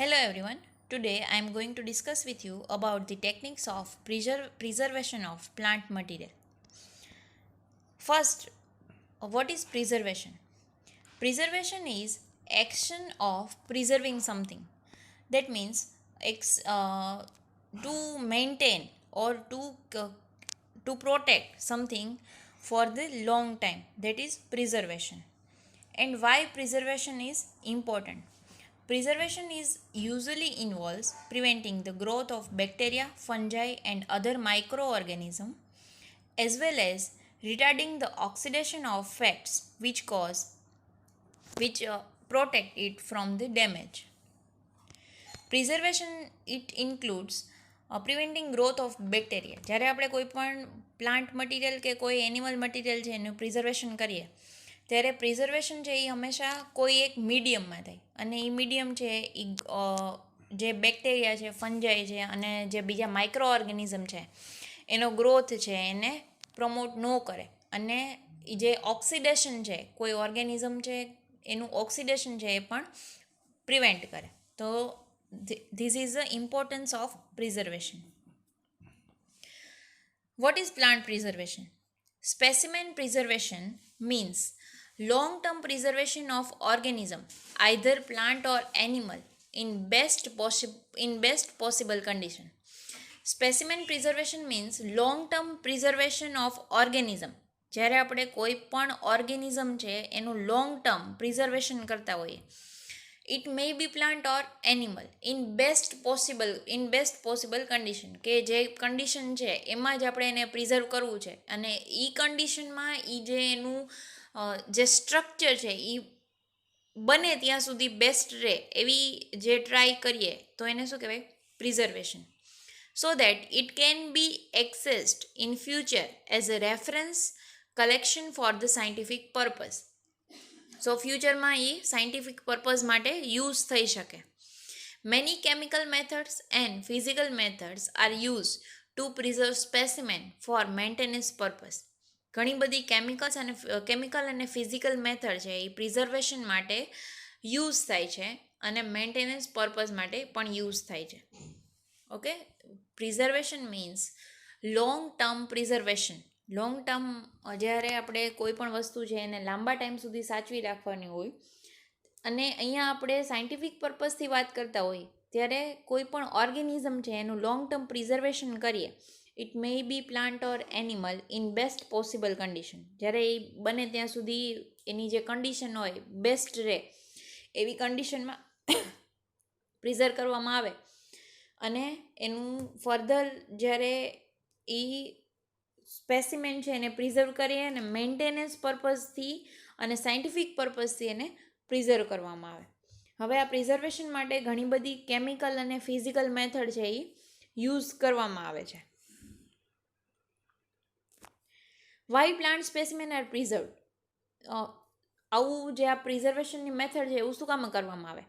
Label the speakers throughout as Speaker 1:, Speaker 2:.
Speaker 1: Hello everyone. Today I am going to discuss with you about the techniques of preservation of plant material. First, what is preservation? Preservation is action of preserving something. That means to maintain or to protect something for the long time. That is preservation. And why preservation is important? Preservation is usually involves preventing the growth of bacteria, fungi, and other microorganisms, as well as retarding the oxidation of fats which protect it from the damage. Preservation it includes preventing growth of bacteria. જ્યારે આપણે કોઈ પણ plant material કે કોઈ animal material છે એનું preservation કરીએ ત્યારે પ્રિઝર્વેશન છે એ હંમેશા કોઈ એક મીડિયમમાં થાય અને એ મીડિયમ છે એ જે બેક્ટેરિયા છે ફંજાઈ છે અને જે બીજા માઇક્રો ઓર્ગેનિઝમ છે એનો ગ્રોથ છે એને પ્રમોટ ન કરે અને જે ઓક્સિડેશન છે કોઈ ઓર્ગેનિઝમ છે એનું ઓક્સિડેશન છે એ પણ પ્રિવેન્ટ કરે. તો this is the importance of preservation. What is plant preservation? Specimen preservation means long-term preservation of organism, either plant or animal, in best possible condition. Specimen preservation means long-term preservation of organism. જ્યારે આપણે કોઈ પણ organism છે એનું long term preservation કરતા હોઈએ. It may be plant or animal in best possible condition, કે જે કન્ડિશન છે એમાં જ આપણે એને પ્રિઝર્વ કરવું છે અને એ કન્ડિશનમાં એ જે એનું જે સ્ટ્રક્ચર છે એ બને ત્યાં સુધી બેસ્ટ રહે એવી જે ટ્રાય કરીએ તો એને શું કહેવાય? Preservation. So that it can be accessed in future as a reference collection for the scientific purpose. So ફ્યુચરમાં એ સાયન્ટિફિક પર્પઝ માટે યુઝ થઈ શકે. Many chemical methods and physical methods are use to preserve specimen for maintenance purpose. ઘણી બધી chemical અને physical method છે એ preservation માટે યુઝ થાય છે અને મેન્ટેનન્સ પર્પઝ માટે પણ યુઝ થાય છે. Okay, preservation means long term preservation. Long term જ્યારે આપણે કોઈ પણ વસ્તુ છે એને લાંબા ટાઈમ સુધી સાચવી રાખવાની હોય અને અહીંયા આપણે સાયન્ટિફિક પર્પઝથી વાત કરતા હોઈએ ત્યારે કોઈ પણ ઓર્ગેનિઝમ છે એનું લોંગ ટર્મ પ્રિઝર્વેશન કરીએ. It may be plant or animal in best possible condition. જ્યારે એ બને ત્યાં સુધી એની જે કન્ડિશન હોય બેસ્ટ રહે એવી કન્ડિશનમાં પ્રિઝર્વ કરવામાં આવે અને એનું ફર્ધર જ્યારે એ સ્પેસિમેન છે એને પ્રિઝર્વ કરીએ અને મેન્ટેનન્સ પર્પઝથી અને સાયન્ટિફિક પર્પઝથી એને પ્રિઝર્વ કરવામાં આવે. હવે આ પ્રિઝર્વેશન માટે ઘણી બધી કેમિકલ અને ફિઝિકલ મેથડ છે એ યુઝ કરવામાં આવે છે. Why plant specimen are preserved. આવું જે આ પ્રિઝર્વેશનની મેથડ છે એવું શું કામ કરવામાં આવે?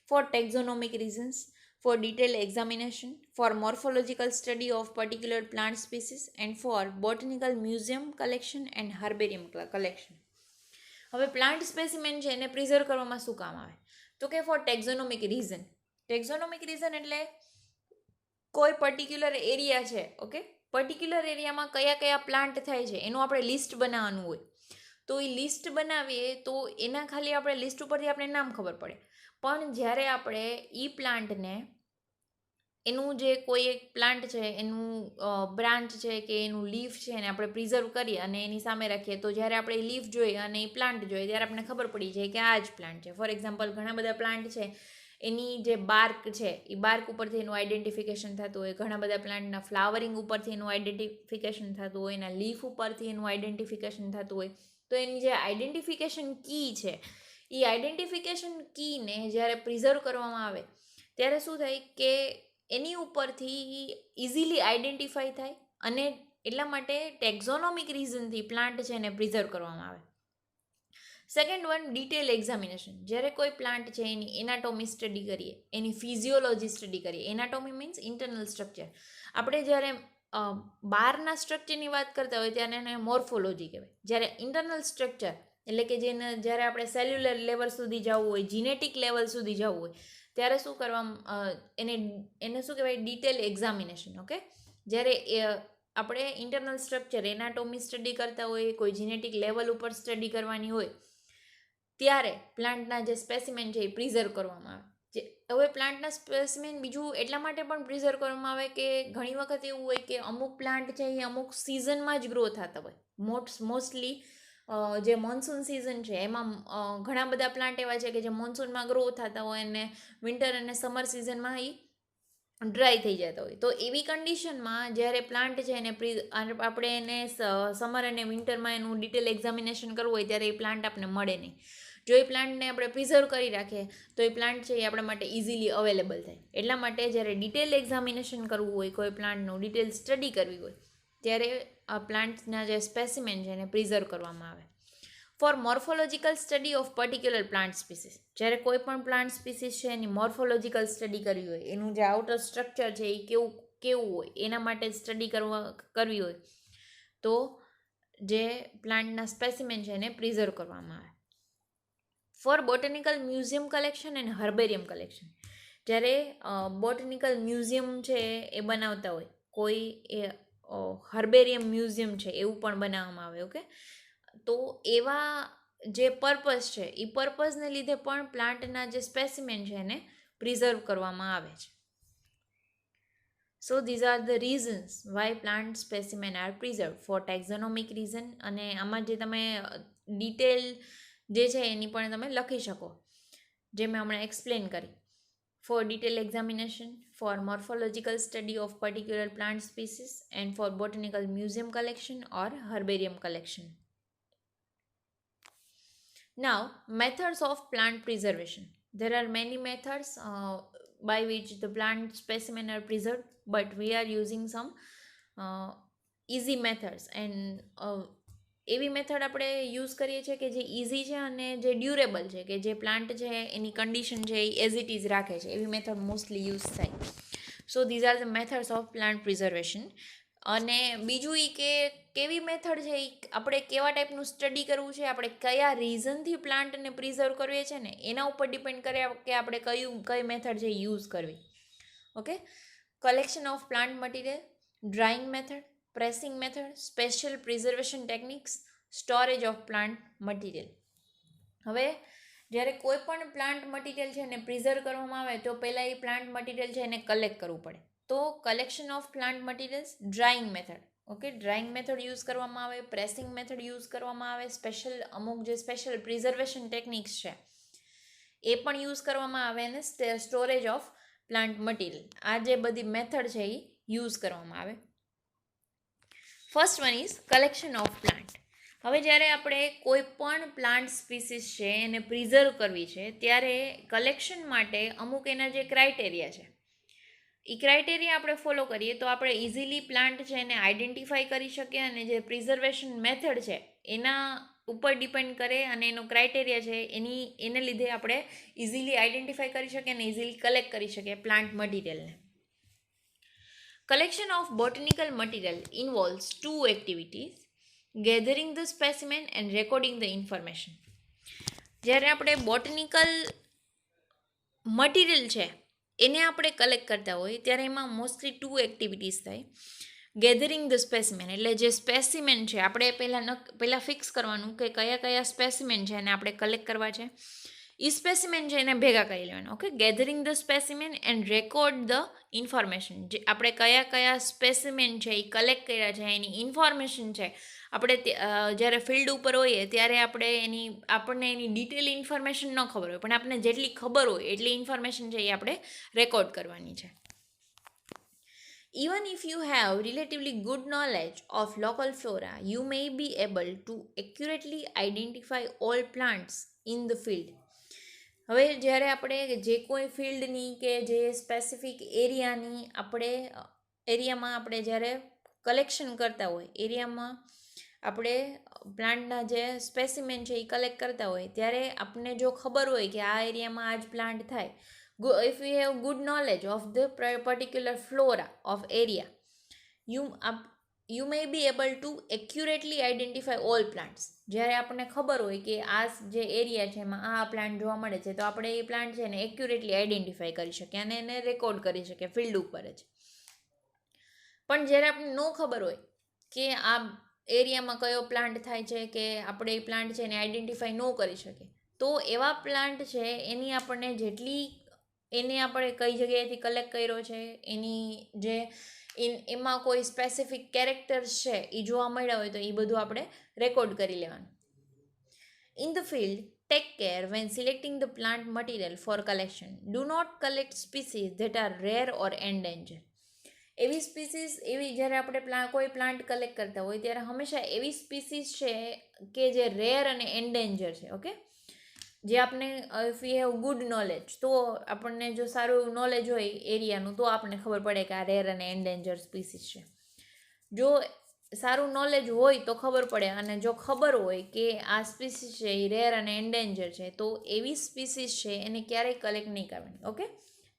Speaker 1: For taxonomic reasons, for detailed examination, for morphological study of particular plant species, and for botanical museum collection and herbarium collection. હવે પ્લાન્ટ સ્પેસિમેન છે એને પ્રિઝર્વ કરવામાં શું કામ આવે? તો કે ફોર ટેક્ઝોનોમિક રીઝન. ટેક્ઝોનોમિક રીઝન એટલે કોઈ પર્ટિક્યુલર એરિયા છે, ઓકે, પર્ટિક્યુલર એરિયામાં કયા કયા પ્લાન્ટ થાય છે એનું આપણે લિસ્ટ બનાવવાનું હોય. તો એ લિસ્ટ બનાવીએ તો એના ખાલી આપણે લિસ્ટ ઉપરથી આપણે નામ ખબર પડે. પણ જ્યારે આપણે એ પ્લાન્ટને એનું જે કોઈ એક પ્લાન્ટ છે એનું બ્રાન્ચ છે કે એનું લીફ છે એને આપણે પ્રિઝર્વ કરીએ અને એની સામે રાખીએ તો જ્યારે આપણે એ લીફ જોઈએ અને એ પ્લાન્ટ જોઈએ ત્યારે આપણને ખબર પડી જાય કે આ જ પ્લાન્ટ છે. ફોર એક્ઝામ્પલ ઘણા બધા પ્લાન્ટ છે એની જે બાર્ક છે એ બાર્ક ઉપરથી એનું આઈડેન્ટિફિકેશન થતું હોય. ઘણા બધા પ્લાન્ટના ફ્લાવરિંગ ઉપરથી એનું આઈડેન્ટિફિકેશન થતું હોય, એના લીફ ઉપરથી એનું આઈડેન્ટિફિકેશન થતું હોય. તો એની જે આઈડેન્ટિફિકેશન કી છે એ આઈડેન્ટિફિકેશન કીને જ્યારે પ્રિઝર્વ કરવામાં આવે ત્યારે શું થાય કે એની ઉપરથી ઇઝીલી આઈડેન્ટિફાઈ થાય અને એટલા માટે ટેક્ઝોનોમિક રીઝનથી પ્લાન્ટ છે એને પ્રિઝર્વ કરવામાં આવે. Second one, detail examination. જ્યારે કોઈ પ્લાન્ટ છે એની એનાટોમી સ્ટડી કરીએ, એની ફિઝિયોલોજી સ્ટડી કરીએ. Anatomy means internal structure. આપણે જ્યારે બહારના સ્ટ્રક્ચરની વાત કરતા હોય ત્યારે એને મોર્ફોલોજી કહેવાય. જ્યારે ઇન્ટરનલ સ્ટ્રક્ચર એટલે કે જેને જ્યારે આપણે સેલ્યુલર લેવલ સુધી જવું હોય, જીનેટિક લેવલ સુધી જવું હોય ત્યારે શું કરવા એને શું કહેવાય, ડિટેલ એક્ઝામિનેશન. ઓકે, જ્યારે આપણે ઇન્ટરનલ સ્ટ્રક્ચર એનાટોમી સ્ટડી કરતા હોય, કોઈ જીનેટિક લેવલ ઉપર સ્ટડી કરવાની હોય, ત્યારે પ્લાન્ટના જે સ્પેસિમેન છે એ પ્રિઝર્વ કરવામાં આવે. હવે પ્લાન્ટના સ્પેસિમેન બીજું એટલા માટે પણ પ્રિઝર્વ કરવામાં આવે કે ઘણી વખત એવું હોય કે અમુક પ્લાન્ટ છે એ અમુક સિઝનમાં જ ગ્રો થતા હોય. મોસ્ટલી જે મોન્સૂન સિઝન છે એમાં ઘણા બધા પ્લાન્ટ એવા છે કે જે મોન્સૂનમાં ગ્રો થતા હોય અને વિન્ટર અને સમર સિઝનમાં એ ડ્રાય થઈ જતા હોય. તો એવી કન્ડિશનમાં જ્યારે પ્લાન્ટ છે એને આપણે એને સમર અને વિન્ટરમાં એનું ડિટેલ એક્ઝામિનેશન કરવું હોય ત્યારે એ પ્લાન્ટ આપણને મળે નહીં. જો એ પ્લાન્ટને આપણે પ્રિઝર્વ કરી રાખીએ તો એ પ્લાન્ટ છે એ આપણા માટે ઇઝીલી અવેલેબલ થાય. એટલા માટે જ્યારે ડિટેલ એક્ઝામિનેશન કરવું હોય, કોઈ પ્લાન્ટનું ડિટેલ સ્ટડી કરવી હોય, ત્યારે આ પ્લાન્ટના જે સ્પેસિમેન છે એને પ્રિઝર્વ કરવામાં આવે. For morphological study of particular plant species, જ્યારે કોઈ પણ પ્લાન્ટ સ્પીસીસ છે એની મોર્ફોલોજીકલ સ્ટડી કરવી હોય, એનું જે આઉટર સ્ટ્રક્ચર છે એ કેવું હોય એના માટે સ્ટડી કરવી હોય તો જે પ્લાન્ટના સ્પેસિમેન છે એને પ્રિઝર્વ કરવામાં આવે. For botanical museum collection and herbarium collection, જ્યારે બોટનિકલ મ્યુઝિયમ છે એ બનાવતા હોય, કોઈ એ હર્બેરિયમ મ્યુઝિયમ છે એવું પણ બનાવવામાં આવે. ઓકે, તો એવા જે પર્પઝ છે એ પર્પઝને લીધે પણ પ્લાન્ટના જે સ્પેસિમેન છે એને પ્રિઝર્વ કરવામાં આવે છે. So these are the reasons why plant specimen are preserve for taxonomic reason. અને આમાં જે તમે ડિટેલ જે છે એની પણ તમે લખી શકો, જે મેં હમણાં એક્સપ્લેન કરી. For detail examination, for morphological study of particular plant species and for botanical museum collection or herbarium collection. Now, methods of plant preservation. There are many methods by which the plant specimen are preserved, but we are using some easy methods. And એવી method આપણે use કરીએ છીએ કે જે easy છે અને જે durable છે, કે જે પ્લાન્ટ છે એની કન્ડિશન છે એ એઝ ઇટ ઇઝ રાખે છે. એવી મેથડ મોસ્ટલી યુઝ થાય. સો these are the methods of plant preservation. અને બીજું એ કે કેવી મેથડ છે એ આપણે કેવા ટાઈપનું સ્ટડી કરવું છે, આપણે કયા રીઝનથી પ્લાન્ટને પ્રિઝર્વ કરવીએ છીએ ને એના ઉપર ડિપેન્ડ કરે કે આપણે કઈ મેથડ છે યુઝ કરવી. Okay, collection of plant material, drying method, pressing method, special preservation techniques, storage of plant material. હવે જ્યારે કોઈ પણ પ્લાન્ટ મટીરિયલ છે એને પ્રિઝર્વ કરવામાં આવે તો પહેલાં એ પ્લાન્ટ મટીરિયલ છે એને કલેક્ટ કરવું પડે. તો collection of plant materials, drawing method. Okay, drawing method use કરવામાં આવે, પ્રેસિંગ મેથડ યુઝ કરવામાં આવે, અમુક જે સ્પેશિયલ પ્રિઝર્વેશન ટેકનિક્સ છે એ પણ યુઝ કરવામાં આવે, અને સ્ટોરેજ ઓફ પ્લાન્ટ મટીરિયલ. આ જે બધી મેથડ છે એ યુઝ કરવામાં આવે. First one is collection of plant. હવે જ્યારે આપણે કોઈ પણ પ્લાન્ટ સ્પીસીસ છે એને પ્રિઝર્વ કરવી છે ત્યારે કલેક્શન માટે અમુક એના જે ક્રાઇટેરિયા છે એ ક્રાઇટેરિયા આપણે ફોલો કરીએ તો આપણે ઇઝીલી પ્લાન્ટ છે એને આઈડેન્ટિફાઈ કરી શકીએ, અને જે પ્રિઝર્વેશન મેથડ છે એના ઉપર ડિપેન્ડ કરે અને એનો ક્રાઇટેરિયા છે એને લીધે આપણે ઇઝીલી આઈડેન્ટિફાઈ કરી શકીએ અને ઇઝીલી કલેક્ટ કરી શકીએ plant મટીરિયલને. Collection of botanical material involves two activities: gathering the specimen and recording the information. જ્યારે આપણે બોટનિકલ મટીરિયલ છે એને આપણે કલેક્ટ કરતા હોય ત્યારે એમાં મોસ્ટલી ટુ એક્ટિવિટીઝ થાય. ગેધરિંગ ધ સ્પેસિમેન, એટલે જે સ્પેસિમેન છે આપણે પહેલાં ફિક્સ કરવાનું કે કયા સ્પેસિમેન છે એને આપણે કલેક્ટ કરવા છે. એ સ્પેસિમેન છે એને ભેગા કરી લેવાના. Okay, gathering the specimen and record the information. જે આપણે કયા સ્પેસિમેન છે એ કલેક્ટ કર્યા છે એની ઇન્ફોર્મેશન છે આપણે જ્યારે ફિલ્ડ ઉપર હોઈએ ત્યારે આપણને એની ડિટેલ ઇન્ફોર્મેશન ન ખબર હોય, પણ આપણને જેટલી ખબર હોય એટલી ઇન્ફોર્મેશન છે એ આપણે રેકોર્ડ કરવાની છે. Even if you have relatively good knowledge of local flora, you may be able to accurately identify all plants in the field. હવે જ્યારે આપણે જે કોઈ ફિલ્ડની કે જે સ્પેસિફિક એરિયામાં આપણે જ્યારે કલેક્શન કરતા હોય, એરિયામાં આપણે પ્લાન્ટના જે સ્પેસિમેન છે એ કલેક્ટ કરતા હોય ત્યારે આપણને જો ખબર હોય કે આ એરિયામાં આ જ પ્લાન્ટ થાય, if we have good knowledge of the particular flora of area, you may be able to accurately identify all plants. જ્યારે આપણને ખબર હોય કે આ જે એરિયા છે એમાં આ પ્લાન્ટ જોવા મળે છે, તો આપણે એ પ્લાન્ટ છે ને એક્યુરેટલી આઈડેન્ટિફાય કરી શકીએ અને એને રેકોર્ડ કરી શકીએ ફિલ્ડ ઉપર જ. પણ જ્યારે આપણને ન ખબર હોય કે આ એરિયામાં કયો પ્લાન્ટ થાય છે, કે આપણે એ પ્લાન્ટ છે એને આઈડેન્ટિફાઈ ન કરી શકીએ, તો એવા પ્લાન્ટ છે એની આપણને જેટલી એને આપણે કઈ જગ્યાએથી કલેક્ટ કર્યો છે, એની જે એમાં કોઈ સ્પેસિફિક કેરેક્ટર્સ છે એ જોવા મળ્યા હોય તો એ બધું આપણે રેકોર્ડ કરી લેવાનું. In the field, take care when selecting the plant material for collection. Do not collect species that are rare or endanger. એવી સ્પીસીસ, એવી જ્યારે આપણે કોઈ પ્લાન્ટ કલેક્ટ કરતા હોય ત્યારે હંમેશા એવી સ્પીસીસ છે કે જે રેર અને એન્ડેન્જર છે. ઓકે, જે આપણે if you have good knowledge, તો આપણને જો સારું એવું નોલેજ હોય એરિયાનું, તો આપણને ખબર પડે કે આ રેર અને એન્ડેન્જર સ્પીસીસ છે. જો સારું નોલેજ હોય તો ખબર પડે, અને જો ખબર હોય કે આ સ્પીસીસ છે એ રેર અને એન્ડેન્જર છે, તો એવી સ્પીસીસ છે એને ક્યારેય કલેક્ટ નહીં કરવાની. ઓકે,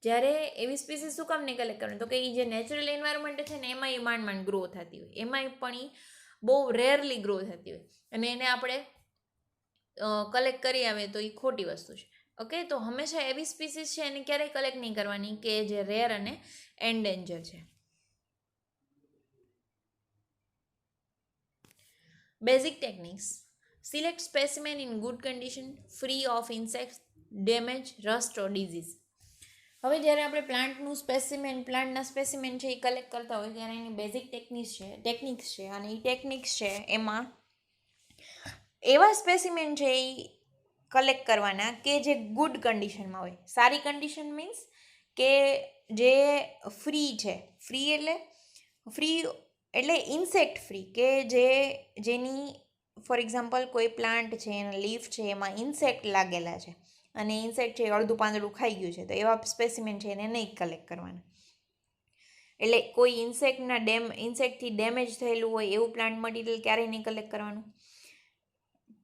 Speaker 1: જ્યારે એવી સ્પીસીસ શું કામ નહીં કલેક્ટ કરવાની, તો કે એ જે નેચરલ એન્વાયરમેન્ટ છે ને એમાં એ માંડ ગ્રો થતી હોય, એમાંય પણ એ બહુ રેરલી ગ્રો થતી હોય, અને એને આપણે કલેક્ટ કરી આવે તો એ ખોટી વસ્તુ છે. ઓકે, તો હંમેશા એવી સ્પીસીસ છે એને ક્યારેય કલેક્ટ નહીં કરવાની કે જે રેર અને એન્ડેન્જર છે. Basic techniques: select specimen in good condition, free of insects, damage, rust or disease. હવે જ્યારે આપણે પ્લાન્ટના સ્પેસિમેન છે એ કલેક્ટ કરતા હોય ત્યારે એની બેઝિક ટેકનિક્સ છે, અને એ ટેકનિક્સ છે એમાં એવા સ્પેસિમેન છે એ કલેક્ટ કરવાના કે જે ગુડ કન્ડિશનમાં હોય. સારી કન્ડિશન મીન્સ કે જે ફ્રી છે. ફ્રી એટલે ઇન્સેક્ટ ફ્રી, કે જેની ફોર એક્ઝામ્પલ કોઈ પ્લાન્ટ છે, એના લીફ છે, એમાં ઇન્સેક્ટ લાગેલા છે અને ઇન્સેક્ટ છે અડધું પાંદડું ખાઈ ગયું છે, તો એવા સ્પેસિમેન છે એને નહીં કલેક્ટ કરવાના. એટલે કોઈ ઇન્સેક્ટથી ડેમેજ થયેલું હોય એવું પ્લાન્ટ મટીરિયલ ક્યારેય નહીં કલેક્ટ કરવાનું.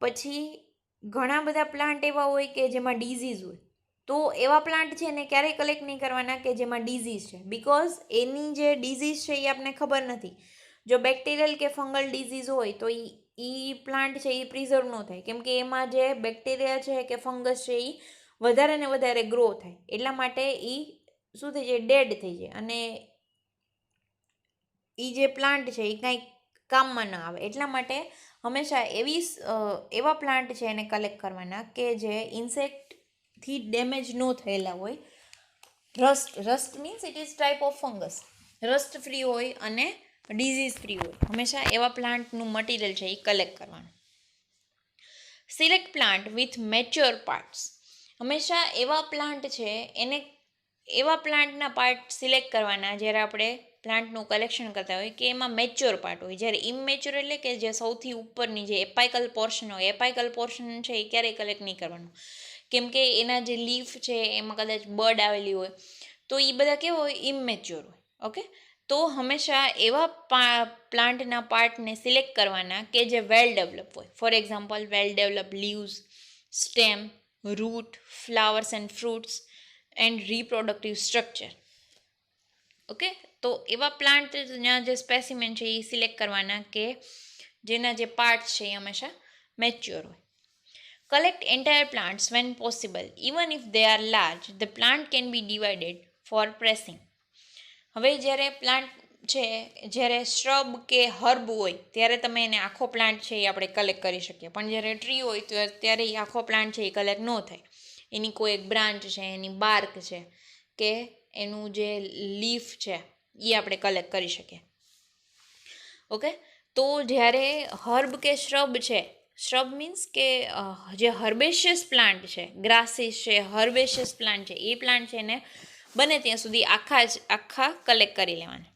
Speaker 1: પછી ઘણા બધા પ્લાન્ટ એવા હોય કે જેમાં ડિઝીઝ હોય, તો એવા પ્લાન્ટ છે એને ક્યારેય કલેક્ટ નહીં કરવાના કે જેમાં ડિઝીઝ છે, બિકોઝ એની જે ડિઝીઝ છે એ આપણને ખબર નથી. જો બેક્ટેરિયલ કે ફંગલ ડિઝીઝ હોય તો એ પ્લાન્ટ છે એ પ્રિઝર્વ ન થાય, કેમ કે એમાં જે બેક્ટેરિયા છે કે ફંગસ છે એ વધારે ને વધારે ગ્રો થાય, એટલા માટે એ શું થઈ જાય, ડેડ થઈ જાય, અને એ જે પ્લાન્ટ છે એ કાંઈ કામમાં ન આવે. એટલા માટે હંમેશા એવા પ્લાન્ટ છે એને કલેક્ટ કરવાના કે જે ઇન્સેક્ટથી ડેમેજ ન થયેલા હોય. Rust means it is type of fungus. Rust free હોય અને ડિઝીઝ ફ્રી હોય. હંમેશા એવા પ્લાન્ટનું મટીરિયલ છે એ કલેક્ટ કરવાનું. Select plant with mature parts. હંમેશા એવા પ્લાન્ટ છે એને એવા પ્લાન્ટના પાર્ટ સિલેક્ટ કરવાના જ્યારે આપણે પ્લાન્ટનું કલેક્શન કરતા હોય કે એમાં મેચ્યોર પાર્ટ હોય. જ્યારે ઇમેચ્યોર એટલે કે જે સૌથી ઉપરની જે એપાઇકલ પોર્શન હોય, એપાઇકલ પોર્શન છે એ ક્યારેય કલેક્ટ નહીં કરવાનું, કેમ કે એના જે લીફ છે એમાં કદાચ બર્ડ આવેલી હોય, તો એ બધા કેવા હોય, ઇમેચ્યોર હોય. ઓકે, તો હંમેશા એવા પ્લાન્ટના પાર્ટને સિલેક્ટ કરવાના કે જે વેલ ડેવલપ હોય. For example, well develop leaves, stem, root, flowers and fruits and reproductive structure. Okay, તો એવા પ્લાન્ટના જે સ્પેસિમેન છે એ સિલેક્ટ કરવાના કે જેના જે પાર્ટ છે એ હંમેશા મેચ્યોર હોય. Collect entire plants when possible. Even if they are large, the plant can be divided for pressing. હવે જ્યારે પ્લાન્ટ છે, જ્યારે શ્રબ કે હર્બ હોય ત્યારે તમે એને આખો પ્લાન્ટ છે એ આપણે કલેક્ટ કરી શકીએ, પણ જ્યારે ટ્રી હોય તો ત્યારે એ આખો પ્લાન્ટ છે એ કલેક્ટ ન થાય. એની કોઈ એક બ્રાન્ચ છે, એની બાર્ક છે કે એનું જે લીફ છે એ આપણે કલેક્ટ કરી શકીએ. ઓકે, તો જ્યારે હર્બ કે શ્રબ છે, શ્રબ મીન્સ કે જે હર્બેશિયસ પ્લાન્ટ છે, ગ્રાસીસ છે, હર્બેશિયસ પ્લાન્ટ છે, એ પ્લાન્ટ છે એને બને ત્યાં સુધી આખા કલેક્ટ કરી લેવાના.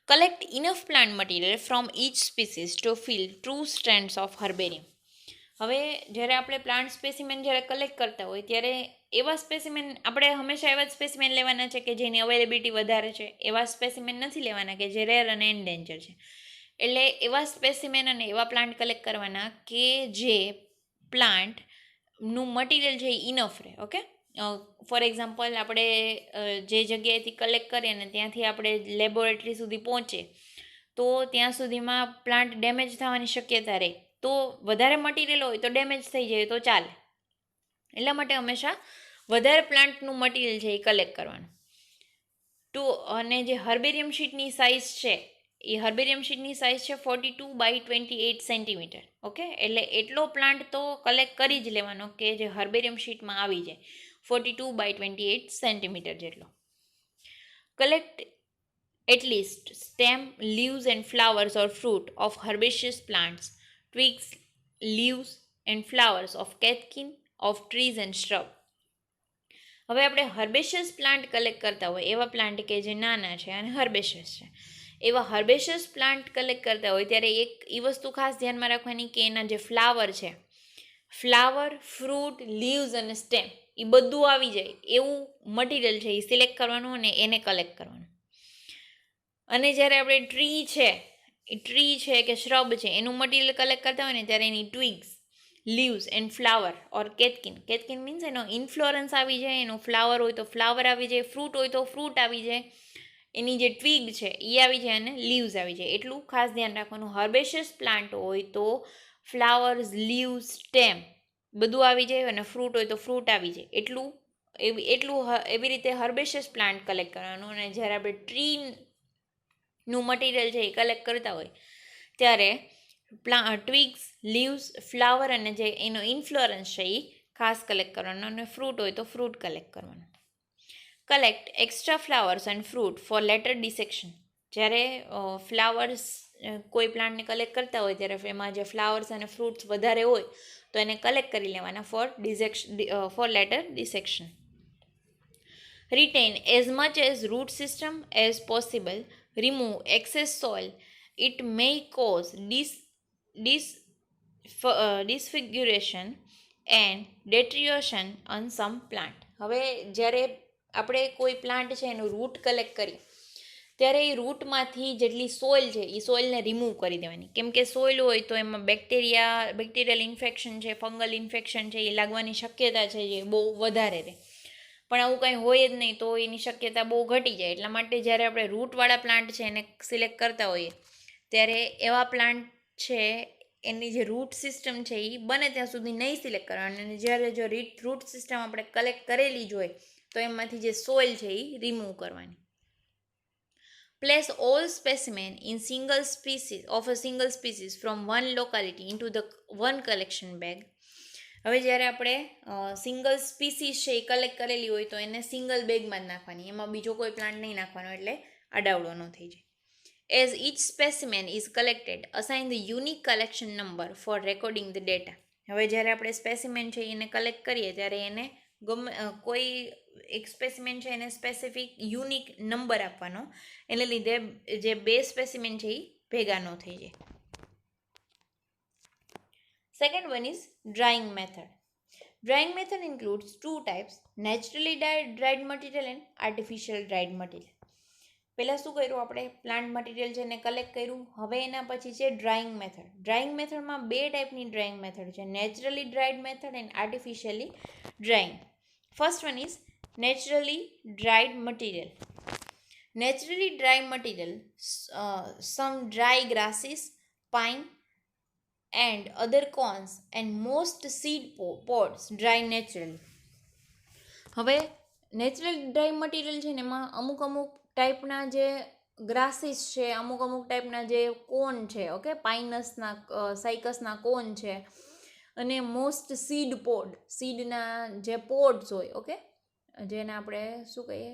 Speaker 1: Collect enough plant material from each species to fill true strands of herbarium. હવે જ્યારે આપણે પ્લાન્ટ સ્પેસિમેન જ્યારે કલેક્ટ કરતા હોય ત્યારે એવા સ્પેસિમેન આપણે હંમેશા એવા સ્પેસિમેન લેવાના છે કે જેની અવેલેબિલિટી વધારે છે. એવા સ્પેસિમેન નથી લેવાના કે જે રેર અને એન્ડેન્જર છે. એટલે એવા સ્પેસિમેન અને એવા પ્લાન્ટ કલેક્ટ કરવાના કે જે પ્લાન્ટનું મટીરિયલ છે એ ઇનફ રહે. ઓકે, ફોર એક્ઝામ્પલ, આપણે જે જગ્યાએથી કલેક્ટ કરીએ ને ત્યાંથી આપણે લેબોરેટરી સુધી પહોંચે તો ત્યાં સુધીમાં પ્લાન્ટ ડેમેજ થવાની શક્યતા રહે. તો વધારે મટીરિયલ હોય તો ડેમેજ થઈ જાય તો ચાલે. એટલા માટે હંમેશા વધારે પ્લાન્ટનું મટીરિયલ છે એ કલેક્ટ કરવાનું. અને જે હર્બેરિયમ શીટની સાઇઝ છે એ હર્બેરિયમ શીટની સાઇઝ છે 42 by 28 સેન્ટીમીટર. ઓકે, એટલે એટલો પ્લાન્ટ તો કલેક્ટ કરી જ લેવાનો કે જે હર્બેરિયમ શીટમાં આવી જાય, 42 by 28 સેન્ટીમીટર જેટલો. Collect at least stem, leaves and flowers or fruit of herbaceous plants, twigs, leaves and flowers of catkin of trees and shrub. હવે આપણે હર્બેશિયસ પ્લાન્ટ કલેક્ટ કરતા હોય, એવા પ્લાન્ટ કે જે નાના છે અને હર્બેશિયસ છે, એવા હર્બેશિયસ પ્લાન્ટ કલેક્ટ કરતા હોય ત્યારે એક એ વસ્તુ ખાસ ધ્યાનમાં રાખવાની કે એના જે ફ્લાવર છે, ફ્લાવર, ફ્રૂટ, લીવ્સ અને સ્ટેમ એ બધું આવી જાય એવું મટીરિયલ છે એ સિલેક્ટ કરવાનું અને એને કલેક્ટ કરવાનું. અને જ્યારે આપણે ટ્રી છે કે શ્રબ છે એનું મટીરિયલ કલેક્ટ કરતા હોય ને ત્યારે એની twigs, leaves and flower or catkin means એનો ઇન્ફ્લોરન્સ આવી જાય, એનો ફ્લાવર હોય તો ફ્લાવર આવી જાય, ફ્રૂટ હોય તો ફ્રૂટ આવી જાય, એની જે ટ્વિગ છે એ આવી જાય અને લીવ્સ આવી જાય. એટલું ખાસ ધ્યાન રાખવાનું. હર્બેશિયસ પ્લાન્ટ હોય તો ફ્લાવર્સ, લીવ્સ, સ્ટેમ બધું આવી જાય અને ફ્રૂટ હોય તો ફ્રૂટ આવી જાય. એવી રીતે હર્બેશિયસ પ્લાન્ટ કલેક્ટ કરવાનું. અને જ્યારે આપણે ટ્રીનું મટીરિયલ છે એ કલેક્ટ કરતા હોય ત્યારે ટ્વિગ્સ, લીવ્સ, ફ્લાવર અને જે એનો ઇન્ફ્લોરન્સ છે એ ખાસ કલેક્ટ કરવાનો. અને ફ્રૂટ હોય તો ફ્રૂટ કલેક્ટ કરવાનું. Collect extra flowers and fruit for later dissection. જ્યારે ફ્લાવર્સ કોઈ પ્લાન્ટને કલેક્ટ કરતા હોય ત્યારે એમાં જે ફ્લાવર્સ અને ફ્રૂટ્સ વધારે હોય તો એને કલેક્ટ કરી લેવાના for later dissection. Retain as much as root system as possible. Remove excess soil. It may cause disfiguration and deterioration on some plant. હવે જ્યારે આપણે કોઈ પ્લાન્ટ છે એનું રૂટ કલેક્ટ કરીએ ત્યારે એ રૂટમાંથી જેટલી સોઇલ છે એ સોઇલને રિમૂવ કરી દેવાની. કેમ કે સોઇલ હોય તો એમાં બેક્ટેરિયલ ઇન્ફેક્શન છે, ફંગલ ઇન્ફેક્શન છે એ લાગવાની શક્યતા છે જે બહુ વધારે રહે. પણ આવું કંઈ હોય જ નહીં તો એની શક્યતા બહુ ઘટી જાય. એટલા માટે જ્યારે આપણે રૂટવાળા પ્લાન્ટ છે એને સિલેક્ટ કરતા હોઈએ ત્યારે એવા પ્લાન્ટ છે એની જે રૂટ સિસ્ટમ છે એ બને ત્યાં સુધી નહીં સિલેક્ટ કરવાની. અને જ્યારે જો રૂટ સિસ્ટમ આપણે કલેક્ટ કરેલી જ હોય તો એમાંથી જે સોઇલ છે એ રિમૂવ કરવાની. Place all specimen in single species from one locality into the one collection bag. હવે જ્યારે આપણે સિંગલ સ્પીસીસ છે એ કલેક્ટ કરેલી હોય તો એને સિંગલ બેગમાં જ નાખવાની, એમાં બીજો કોઈ પ્લાન્ટ નહીં નાખવાનો એટલે અડાવડો ન થઈ જાય. As each specimen is collected, assign the unique collection number for recording the data. હવે જ્યારે આપણે સ્પેસિમેન છે એને કલેક્ટ કરીએ ત્યારે એને કોઈ એક સ્પેસિમેન છે એને સ્પેસિફિક યુનિક નંબર આપવાનો, એને લીધે જે બે સ્પેસિમેન છે એ ભેગા ન થઈ જાય. Second one is drying method. Drying method includes two types: naturally dried material and artificial dried material. પહેલાં શું કર્યું આપણે? પ્લાન્ટ મટીરિયલ છે એને કલેક્ટ કર્યું. હવે એના પછી છે ડ્રાઇંગ મેથડ. ડ્રાઇંગ મેથડમાં બે ટાઈપની ડ્રાઇંગ મેથડ છે: naturally dried method and artificially drawing. First one is naturally dried material. Naturally dry material, some dry grasses, pine and other cones and most seed pods dry naturally. હવે natural dry material છે ને એમાં અમુક ટાઈપના જે ગ્રાસીસ છે, અમુક ટાઈપના જે કોન છે, ઓકે, પાઇનસના સાઇકસના કોન છે, અને મોસ્ટ સીડના જે પોડ્સ હોય, ઓકે, જેને આપણે શું કહીએ,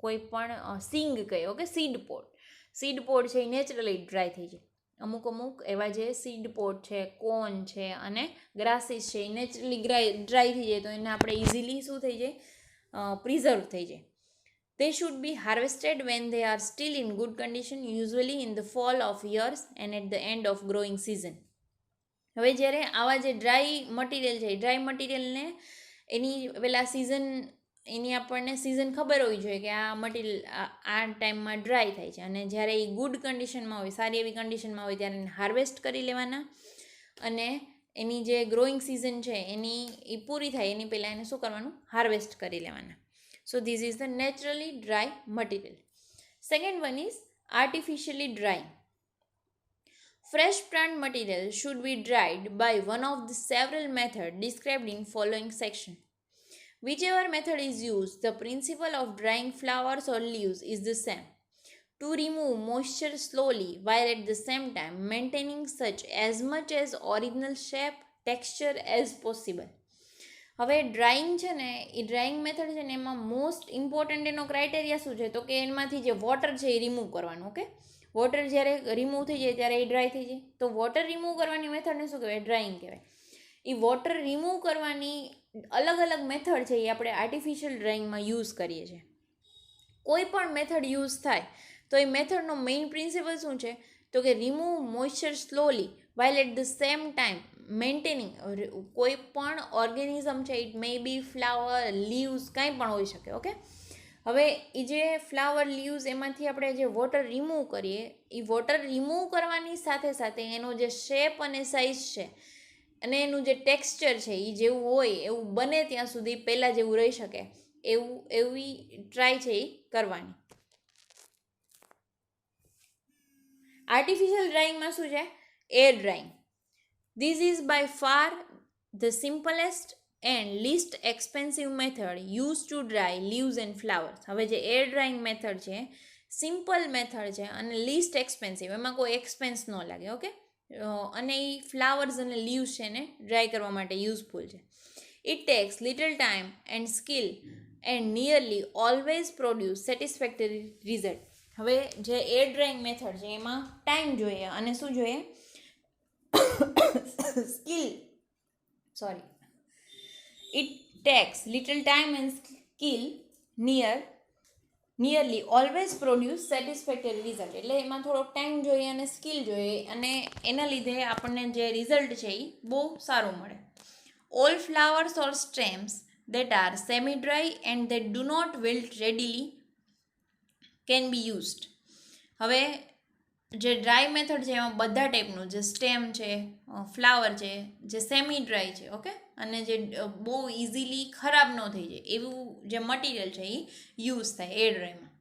Speaker 1: કોઈ પણ સિંગ કહીએ, ઓકે, સીડ પોડ છે એ નેચરલી ડ્રાય થઈ જાય. અમુક એવા જે સીડ પોડ છે, કોન છે અને ગ્રાસીસ છે એ નેચરલી ડ્રાય થઈ જાય તો એને આપણે ઇઝીલી શું થઈ જાય, પ્રિઝર્વ થઈ જાય. They should be harvested when they are still in good condition, usually in the fall of years and at the end of growing season. હવે જ્યારે આવા જે ડ્રાય મટીરિયલ છે, ડ્રાય મટીરિયલને એની પેલા એની આપણને સિઝન ખબર હોવી જોઈએ કે આ મટીરિયલ આ ટાઈમમાં ડ્રાય થાય છે, અને જ્યારે એ ગુડ કન્ડિશનમાં હોય, સારી એવી કન્ડિશનમાં હોય ત્યારે એને હાર્વેસ્ટ કરી લેવાના, અને એની જે ગ્રોઈંગ સિઝન છે એ પૂરી થાય એની પહેલાં એને શું કરવાનું, હાર્વેસ્ટ કરી લેવાના. So this is the naturally dry material. Second one is Artificially drying. Fresh plant material should be dried by one of the several methods described in following section. Whichever method is used, the principle of drying flowers or leaves is the same. To remove moisture slowly while at the same time maintaining such as much as original shape, texture as possible. હવે ડ્રાઈંગ છે ને એ ડ્રાઈંગ method છે ને એમાં most important એનો criteria શું છે તો કે એમાંથી જે વોટર છે એ રિમૂવ કરવાનું. ઓકે, વોટર જ્યારે રિમૂવ થઈ જાય ત્યારે એ ડ્રાય થઈ જાય. તો વોટર રિમૂવ કરવાની મેથડને શું કહેવાય? ડ્રાઈંગ કહેવાય. એ વોટર રિમૂવ કરવાની અલગ અલગ મેથડ છે એ આપણે આર્ટિફિશિયલ ડ્રાઈંગમાં યુઝ કરીએ છીએ. કોઈ પણ મેથડ યુઝ થાય તો એ મેથડનો મેઇન પ્રિન્સિપલ શું છે તો કે remove moisture slowly while at the same time maintaining. કોઈ પણ ઓર્ગેનિઝમ છે, it may be flower, leaves, કાંઈ પણ હોઈ શકે. ઓકે, હવે એ જે ફ્લાવર, લીવ્સ એમાંથી આપણે જે વોટર રિમૂવ કરીએ એ વોટર રિમૂવ કરવાની સાથે સાથે એનો જે શેપ અને સાઇઝ છે અને એનું જે ટેક્સચર છે એ જેવું હોય એવું બને ત્યાં સુધી પહેલાં જેવું રહી શકે એવી ટ્રાય છે એ કરવાની. આર્ટિફિશિયલ ડ્રાઈંગમાં શું છે? Air drying. This is by far the simplest and least expensive method use to dry leaves and flowers. હવે જે એર ડ્રાઈંગ મેથડ છે સિમ્પલ મેથડ છે અને લીસ્ટ એક્સપેન્સિવ, એમાં કોઈ એક્સપેન્સ ન લાગે. ઓકે, અને એ ફ્લાવર્સ અને લીવ્સ છે ને ડ્રાય કરવા માટે યુઝફુલ છે. It tax little time and skill and nearly always produce satisfactory result. હવે જે એર ડ્રાઈંગ મેથડ છે એમાં ટાઈમ જોઈએ અને શું જોઈએ? Skill. Sorry, it tax little time and skill nearly always produce satisfactory result. એટલે એમાં થોડોક ટાઈમ જોઈએ અને સ્કિલ જોઈએ અને એના લીધે આપણને જે રિઝલ્ટ છે એ બહુ સારું મળે. All flowers or stems that are semi-dry and that do not wilt readily can be used. હવે જે ડ્રાય મેથડ છે એમાં બધા ટાઈપનું જે સ્ટેમ છે, ફ્લાવર છે, જે સેમી ડ્રાય છે, ઓકે, અને જે બહુ ઇઝીલી ખરાબ ન થઈ જાય એવું જે મટીરિયલ છે એ યુઝ થાય એર ડ્રાયમાં.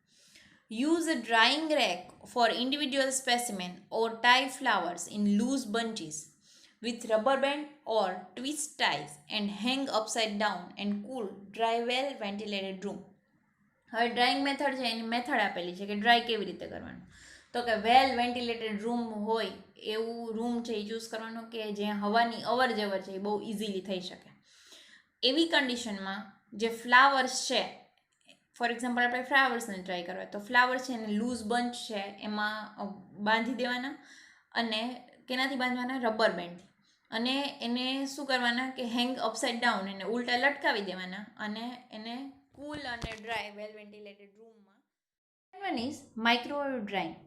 Speaker 1: Use a drying rack for individual specimen or tie flowers in loose bunches with rubber band or twist ties and hang upside down and cool dry well ventilated room. હવે ડ્રાઈંગ method છે એની method આપેલી છે કે dry કેવી રીતે કરવાનું. તો કે વેલ વેન્ટિલેટેડ રૂમ હોય એવું રૂમ છે એ ચૂઝ કરવાનો કે જ્યાં હવાની અવર જવર છે એ બહુ ઇઝીલી થઈ શકે. એવી કન્ડિશનમાં જે ફ્લાવર્સ છે, ફોર એક્ઝામ્પલ આપણે ફ્લાવર્સને ટ્રાય કરવા તો ફ્લાવર્સ છે એને લૂઝ બંચ છે એમાં બાંધી દેવાના અને કેનાથી બાંધવાના? રબર બેન્ડથી. અને એને શું કરવાના કે હેંગ અપસાઇડ ડાઉન, એને ઉલટા લટકાવી દેવાના અને એને કૂલ અને ડ્રાય વેલ વેન્ટિલેટેડ રૂમમાં. One is microwave drying.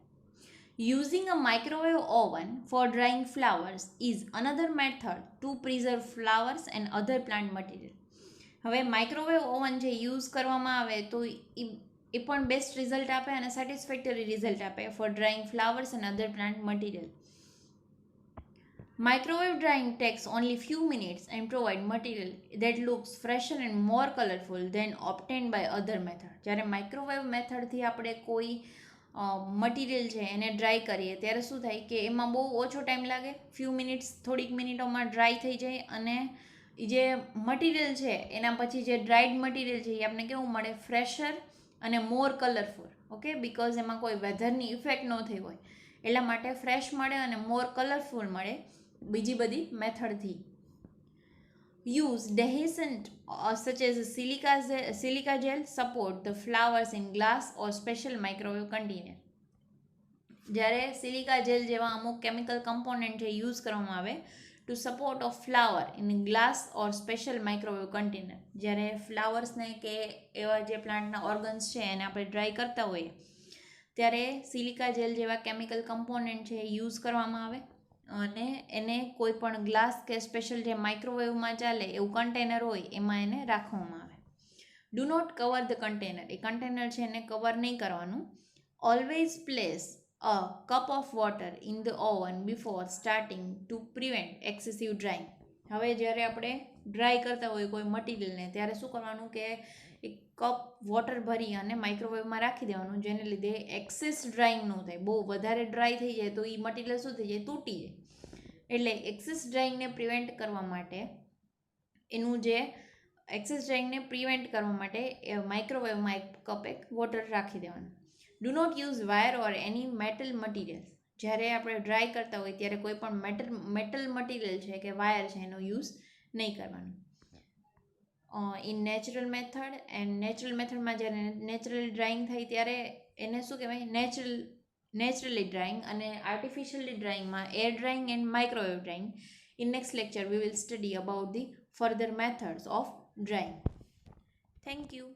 Speaker 1: Using a microwave oven for drying flowers is another method to preserve flowers and other plant material. હવે માઇક્રોવેવ ઓવન જે યુઝ કરવામાં આવે તો એ પણ બેસ્ટ રિઝલ્ટ આપે અને સેટિસ્ફેક્ટરી રિઝલ્ટ આપે four ડ્રાઈંગ flowers and other plant material. Microwave drying takes only few minutes and provide material that looks fresher and more colorful than obtained by other method. જ્યારે microwave મેથડથી આપણે કોઈ material છે એને dry કરીએ ત્યારે શું થાય કે એમાં બહુ ઓછો ટાઈમ લાગે, ફ્યુ મિનિટ્સ, થોડીક મિનિટોમાં ડ્રાય થઈ જાય અને જે મટીરિયલ છે એના પછી જે ડ્રાઈડ મટીરિયલ છે એ આપણને કેવું મળે? ફ્રેશર અને મોર કલરફુલ. ઓકે, બિકોઝ એમાં કોઈ વેધરની ઇફેક્ટ ન થઈ હોય એટલા માટે ફ્રેશ મળે અને મોર કલરફુલ મળે બીજી બધી મેથડથી. Use dehiscent such as silica gel support the flowers in glass or special microwave container. જ્યારે સિલિકા જેલ જેવા અમુક કેમિકલ કમ્પોનન્ટ છે યુઝ કરવામાં આવે to support of flower in glass or special microwave container. જ્યારે ફ્લાવર્સને કે એવા જે પ્લાન્ટના ઓર્ગન્સ છે એને આપણે ડ્રાય કરતા હોઈએ ત્યારે સિલિકા જેલ જેવા કેમિકલ કમ્પોનન્ટ છે એ યુઝ કરવામાં આવે અને એને કોઈ પણ ગ્લાસ કે સ્પેશિયલ જે માઇક્રોવેવમાં ચાલે એવું કન્ટેનર હોય એમાં એને રાખવામાં આવે. Do not cover the container. એ કન્ટેનર છે એને કવર નહીં કરવાનું. Always place a cup of water in the oven before starting to prevent excessive drying. હવે જ્યારે આપણે ડ્રાય કરતા હોય કોઈ મટીરિયલને ત્યારે શું કરવાનું કે એક કપ વોટર ભરી અને માઇક્રોવેવમાં રાખી દેવાનું, જેને લીધે એક્સેસ ડ્રાઈંગ ન થાય. બહુ વધારે ડ્રાય થઈ જાય તો એ મટીરિયલ શું થઈ જાય, તૂટી જાય. એટલે એક્સેસ ડ્રાઈંગને પ્રિવેન્ટ કરવા માટે એનું જે એક્સેસ ડ્રાઈંગને પ્રિવેન્ટ કરવા માટે માઇક્રોવેવમાં એક કપ એક વોટર રાખી દેવાનું. Do not use wire or any metal materials. જ્યારે આપણે ડ્રાય કરતા હોય ત્યારે કોઈ પણ મેટલ મટીરિયલ છે કે વાયર છે એનો યુઝ નહીં કરવાનો. In natural method and natural મેથડમાં જ્યારે નેચરલ ડ્રાઈંગ થાય ત્યારે એને શું કહેવાય, નેચરલી ડ્રાઈંગ. અને આર્ટિફિશિયલી ડ્રાઈંગમાં air drying and microwave drying. In next lecture we will study about the further methods of drying. Thank you.